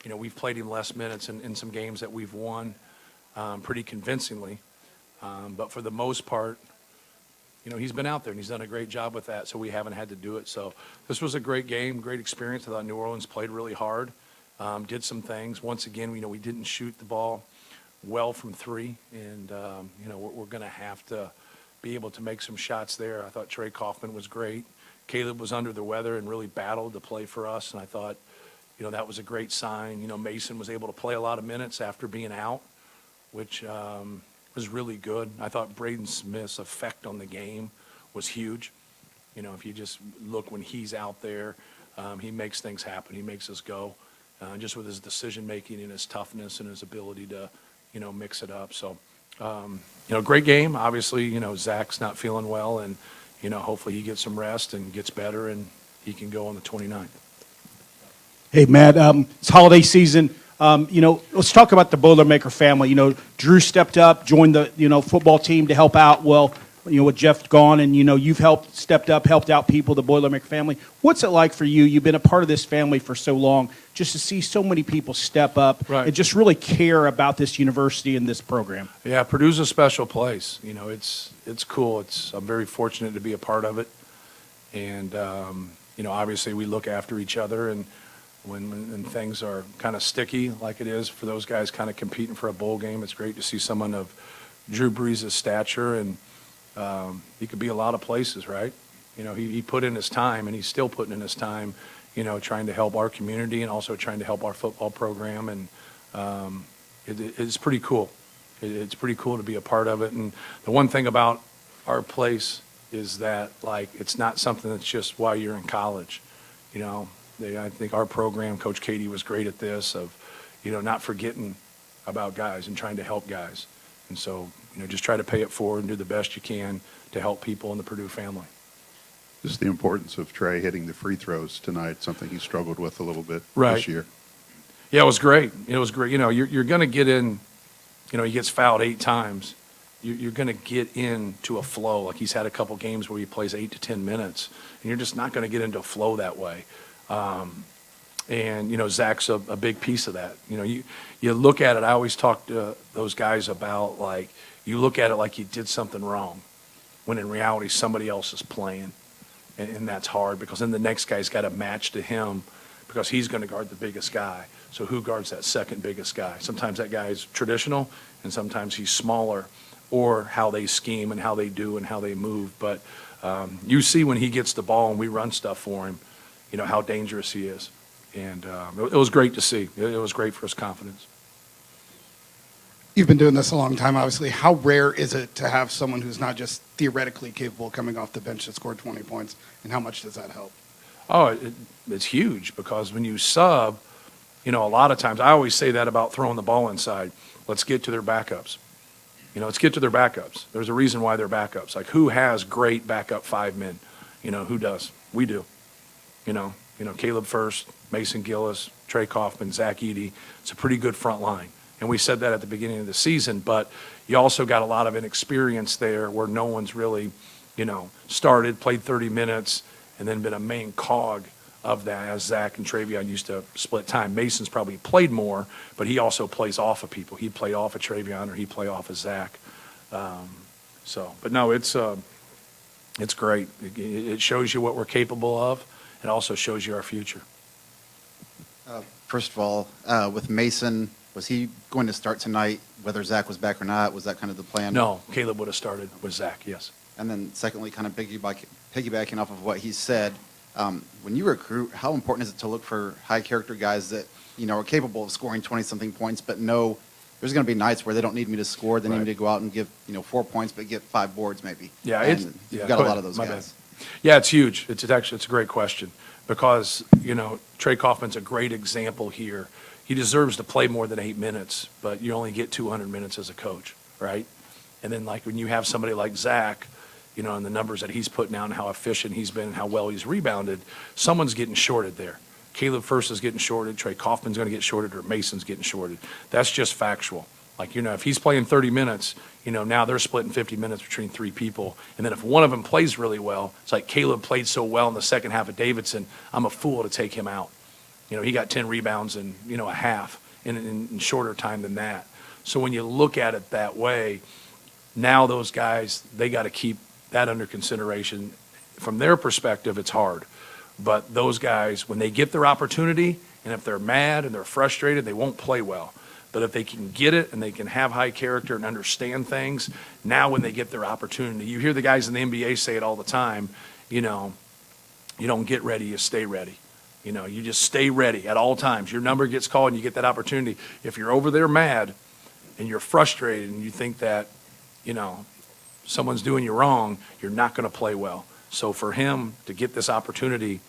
we've played him less minutes in some games that we've won pretty convincingly. But for the most part, he's been out there and he's done a great job with that, so we haven't had to do it. So this was a great game, great experience. I thought New Orleans played really hard, did some things. Once again, we didn't shoot the ball well from three, and, we're going to have to be able to make some shots there. I thought Trey Kaufman was great. Caleb was under the weather and really battled to play for us, and I thought, that was a great sign. Mason was able to play a lot of minutes after being out, which was really good. I thought Braden Smith's effect on the game was huge. If you just look when he's out there, he makes things happen. He makes us go, just with his decision-making and his toughness and his ability to, mix it up. So, great game. Obviously, Zach's not feeling well, and, hopefully he gets some rest and gets better, and he can go on the 29th. Hey, Matt, it's holiday season. Let's talk about the Boilermaker family. Drew stepped up, joined the, football team to help out. Well, with Jeff gone, and, you've stepped up, helped out people, the Boilermaker family. What's it like for you? You've been a part of this family for so long, just to see so many people step up and just really care about this university and this program. Yeah, Purdue's a special place. It's cool. I'm very fortunate to be a part of it. And, obviously we look after each other, and when things are kind of sticky like it is for those guys kind of competing for a bowl game, it's great to see someone of Drew Brees' stature, and he could be a lot of places, right? He put in his time, and he's still putting in his time, trying to help our community and also trying to help our football program, and it's pretty cool. It's pretty cool to be a part of it. And the one thing about our place is that, it's not something that's just while you're in college. I think our program, Coach Katie was great at this, of, not forgetting about guys and trying to help guys. And so, just try to pay it forward and do the best you can to help people in the Purdue family. Just the importance of Trey hitting the free throws tonight, something he struggled with a little bit this year. Yeah, it was great. It was great. You're going to get in, he gets fouled 8 times. You're going to get into a flow. Like, he's had a couple games where he plays 8 to 10 minutes, and you're just not going to get into a flow that way. And, Zach's a big piece of that. You look at it, I always talk to those guys about, you look at it like you did something wrong, when in reality somebody else is playing. And that's hard, because then the next guy's got to match to him, because he's going to guard the biggest guy. So who guards that second biggest guy? Sometimes that guy's traditional, and sometimes he's smaller, or how they scheme and how they do and how they move. But you see when he gets the ball and we run stuff for him, how dangerous he is. And it was great to see. It was great for his confidence. You've been doing this a long time, obviously. How rare is it to have someone who's not just theoretically capable coming off the bench to score 20 points, and how much does that help? Oh, it's huge, because when you sub, a lot of times, I always say that about throwing the ball inside. Let's get to their backups. Let's get to their backups. There's a reason why they're backups. Like, who has great backup 5 men? Who does? We do. Caleb First, Mason Gillis, Trey Kaufman, Zach Edey. It's a pretty good front line. And we said that at the beginning of the season, but you also got a lot of inexperience there where no one's really, started, played 30 minutes, and then been a main cog of that, as Zach and Travion used to split time. Mason's probably played more, but he also plays off of people. He'd play off of Travion, or he'd play off of Zach. But no, it's great. It shows you what we're capable of. It also shows you our future. First of all, with Mason, was he going to start tonight, whether Zach was back or not? Was that kind of the plan? No, Caleb would have started with Zach, yes. And then secondly, kind of piggybacking off of what he said, when you recruit, how important is it to look for high-character guys that, are capable of scoring 20-something points, but know there's going to be nights where they don't need me to score. They need me to go out and give, 4 points, but get 5 boards maybe. Yeah, you've got a lot of those guys. Yeah, it's huge. It's a great question, because, Trey Kaufman's a great example here. He deserves to play more than 8 minutes, but you only get 200 minutes as a coach, right? And then, when you have somebody like Zach, and the numbers that he's putting out and how efficient he's been and how well he's rebounded, someone's getting shorted there. Caleb First is getting shorted, Trey Kaufman's going to get shorted, or Mason's getting shorted. That's just factual. If he's playing 30 minutes, now they're splitting 50 minutes between 3 people. And then if one of them plays really well, it's like Caleb played so well in the second half of Davidson, I'm a fool to take him out. He got 10 rebounds in, a half in shorter time than that. So when you look at it that way, now those guys, they got to keep that under consideration. From their perspective, it's hard. But those guys, when they get their opportunity, and if they're mad and they're frustrated, they won't play well. But if they can get it and they can have high character and understand things, now when they get their opportunity, you hear the guys in the NBA say it all the time, you don't get ready, you stay ready. You just stay ready at all times. Your number gets called and you get that opportunity. If you're over there mad and you're frustrated and you think that, someone's doing you wrong, you're not going to play well. So for him to get this opportunity,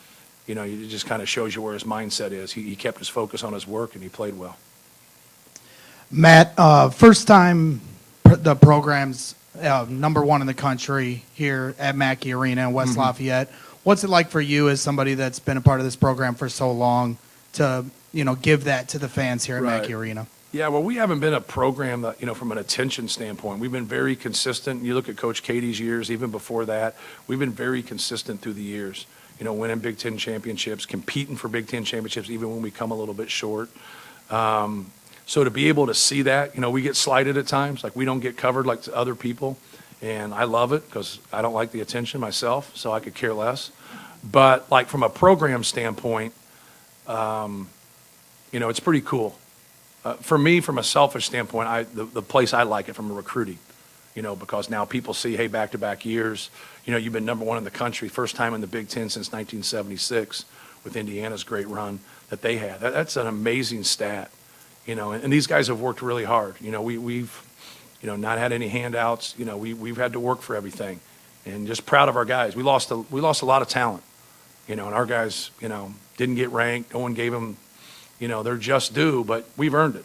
it just kind of shows you where his mindset is. He kept his focus on his work and he played well. Matt, first time the program's #1 in the country here at Mackey Arena in West Lafayette. What's it like for you as somebody that's been a part of this program for so long to, give that to the fans here at Right. Mackey Arena? Yeah, well, we haven't been a program that, from an attention standpoint, we've been very consistent. You look at Coach Katie's years, even before that, we've been very consistent through the years. Winning Big Ten championships, competing for Big Ten championships, even when we come a little bit short. So to be able to see that, we get slighted at times, like we don't get covered like other people. And I love it because I don't like the attention myself, so I could care less. But like from a program standpoint, it's pretty cool. For me, from a selfish standpoint, the place I like it from a recruiting, because now people see, hey, back-to-back years, you've been #1 in the country, first time in the Big Ten since 1976 with Indiana's great run that they had. That's an amazing stat, and these guys have worked really hard. We've not had any handouts. We've had to work for everything, and just proud of our guys. We lost a lot of talent, and our guys, didn't get ranked. No one gave them, they're just due, but we've earned it.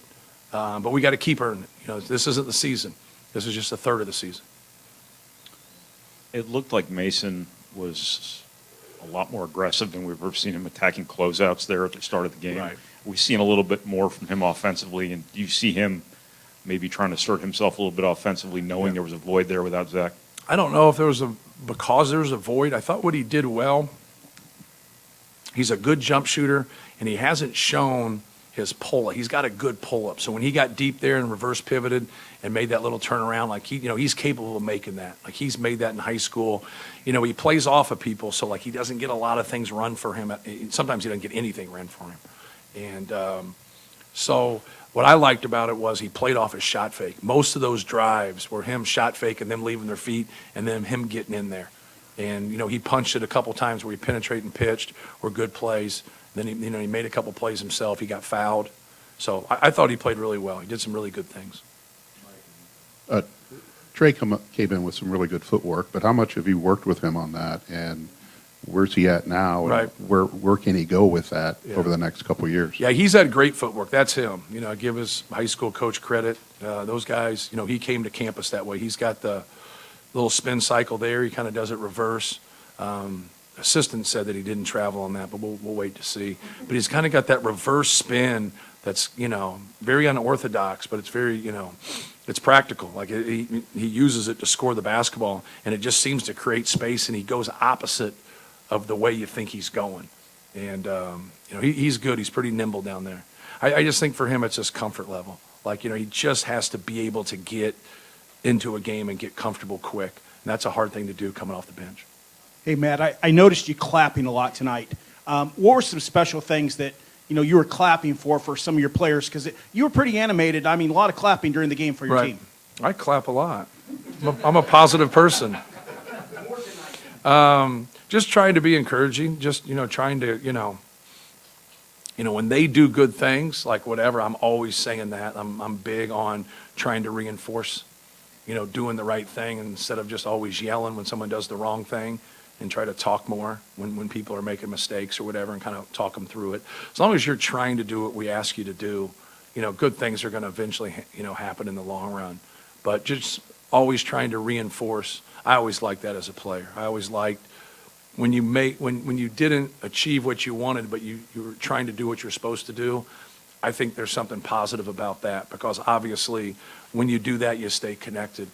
But we got to keep earning it. This isn't the season. This is just a third of the season. It looked like Mason was a lot more aggressive than we've ever seen him attacking closeouts there at the start of the game. Right. We've seen a little bit more from him offensively, and do you see him maybe trying to assert himself a little bit offensively, knowing there was a void there without Zach? I don't know if because there was a void. I thought what he did well, he's a good jump shooter, and he hasn't shown his pull-up. He's got a good pull-up. So when he got deep there and reverse pivoted and made that little turnaround, like he's capable of making that. Like he's made that in high school. He plays off of people, so like he doesn't get a lot of things run for him. Sometimes he doesn't get anything run for him. And so what I liked about it was he played off his shot fake. Most of those drives were him shot fake and them leaving their feet and then him getting in there. And, he punched it a couple times where he penetrated and pitched, were good plays. Then he made a couple plays himself. He got fouled. So I thought he played really well. He did some really good things. Trey came in with some really good footwork, but how much have you worked with him on that? And where's he at now? And Right. where can he go with that Yeah. over the next couple of years? Yeah, he's had great footwork. That's him. I give his high school coach credit. Those guys, he came to campus that way. He's got the little spin cycle there. He kind of does it reverse. Assistant said that he didn't travel on that, but we'll wait to see. But he's kind of got that reverse spin that's, very unorthodox, but it's very, it's practical. Like he uses it to score the basketball, and it just seems to create space, and he goes opposite of the way you think he's going. And, he's good. He's pretty nimble down there. I just think for him, it's just comfort level. Like, he just has to be able to get into a game and get comfortable quick. And that's a hard thing to do coming off the bench. Hey, Matt, I noticed you clapping a lot tonight. What were some special things that, you were clapping for some of your players? Because you were pretty animated. I mean, a lot of clapping during the game for your team. I clap a lot. I'm a positive person. Just trying to be encouraging, just, trying to, when they do good things, like whatever, I'm always saying that. I'm big on trying to reinforce, doing the right thing instead of just always yelling when someone does the wrong thing, and try to talk more when people are making mistakes or whatever and kind of talk them through it. As long as you're trying to do what we ask you to do, good things are going to eventually, happen in the long run. But just always trying to reinforce. I always liked that as a player. I always liked when you didn't achieve what you wanted, but you were trying to do what you're supposed to do. I think there's something positive about that, because obviously when you do that, you stay connected.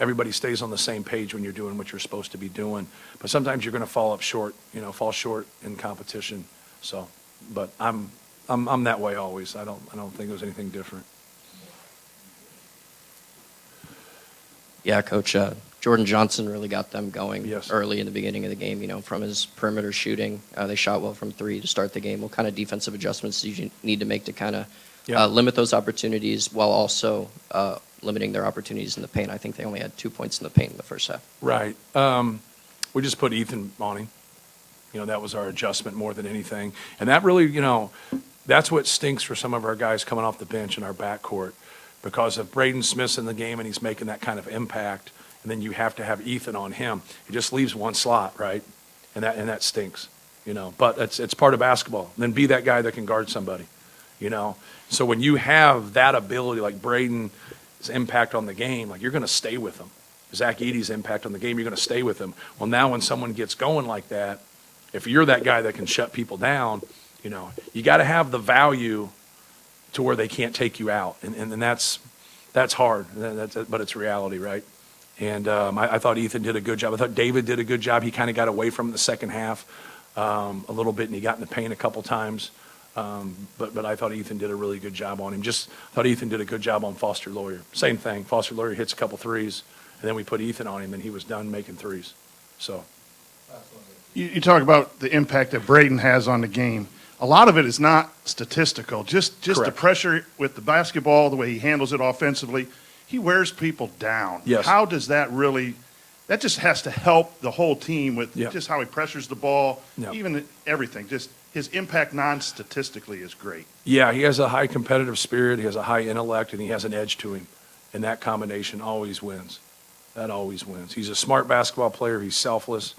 Everybody stays on the same page when you're doing what you're supposed to be doing. But sometimes you're going to fall short in competition. So But I'm that way always. I don't think there's anything different. Yeah, Coach, Jordan Johnson really got them going Yes. early in the beginning of the game, from his perimeter shooting. They shot well from three to start the game. What kind of defensive adjustments do you need to make to kind of Yeah. limit those opportunities while also limiting their opportunities in the paint? I think they only had 2 points in the paint in the first half. Right. We just put Ethan on him. That was our adjustment more than anything. And that really, that's what stinks for some of our guys coming off the bench in our backcourt. Because if Braden Smith's in the game and he's making that kind of impact, and then you have to have Ethan on him, it just leaves one slot, right? And that stinks, But it's part of basketball. And then be that guy that can guard somebody, So when you have that ability, like Braden's impact on the game, like you're going to stay with him. Zach Edey's impact on the game, you're going to stay with him. Well, now when someone gets going like that, if you're that guy that can shut people down, you got to have the value to where they can't take you out. And that's hard, but it's reality, right? And I thought Ethan did a good job. I thought David did a good job. He kind of got away from it in the second half a little bit, and he got in the paint a couple times. But I thought Ethan did a really good job on him. Just thought Ethan did a good job on Foster Lawyer. Same thing. Foster Lawyer hits a couple threes, and then we put Ethan on him, and he was done making threes. So. You talk about the impact that Braden has on the game. A lot of it is not statistical. Just the Correct. pressure with the basketball, the way he handles it offensively. He wears people down. Yes. How does that really? That just has to help the whole team with Yeah. just how he pressures the ball, Yeah. even everything. Just his impact non-statistically is great. Yeah, he has a high competitive spirit, he has a high intellect, and he has an edge to him. And that combination always wins. That always wins. He's a smart basketball player, he's selfless.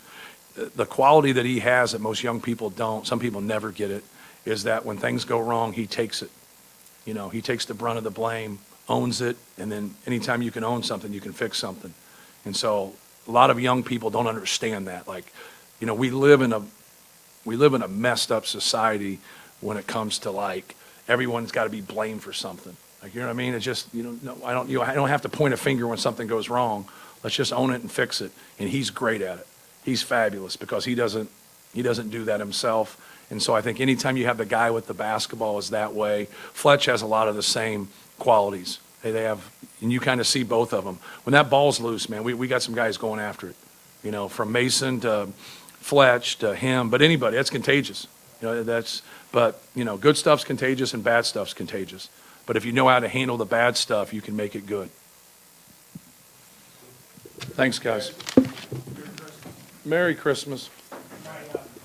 The quality that he has that most young people don't, some people never get it, is that when things go wrong, he takes it. He takes the brunt of the blame, owns it, and then anytime you can own something, you can fix something. And so a lot of young people don't understand that. Like, we live in a messed up society when it comes to like everyone's got to be blamed for something. Like, you know what I mean? It's just, no, I don't have to point a finger when something goes wrong. Let's just own it and fix it. And he's great at it. He's fabulous because he doesn't do that himself. And so I think anytime you have the guy with the basketball is that way. Fletch has a lot of the same qualities. They have, and you kind of see both of them. When that ball's loose, man, we got some guys going after it. From Mason to Fletch to him, but anybody, that's contagious. Good stuff's contagious and bad stuff's contagious. But if you know how to handle the bad stuff, you can make it good. Thanks, guys. Merry Christmas.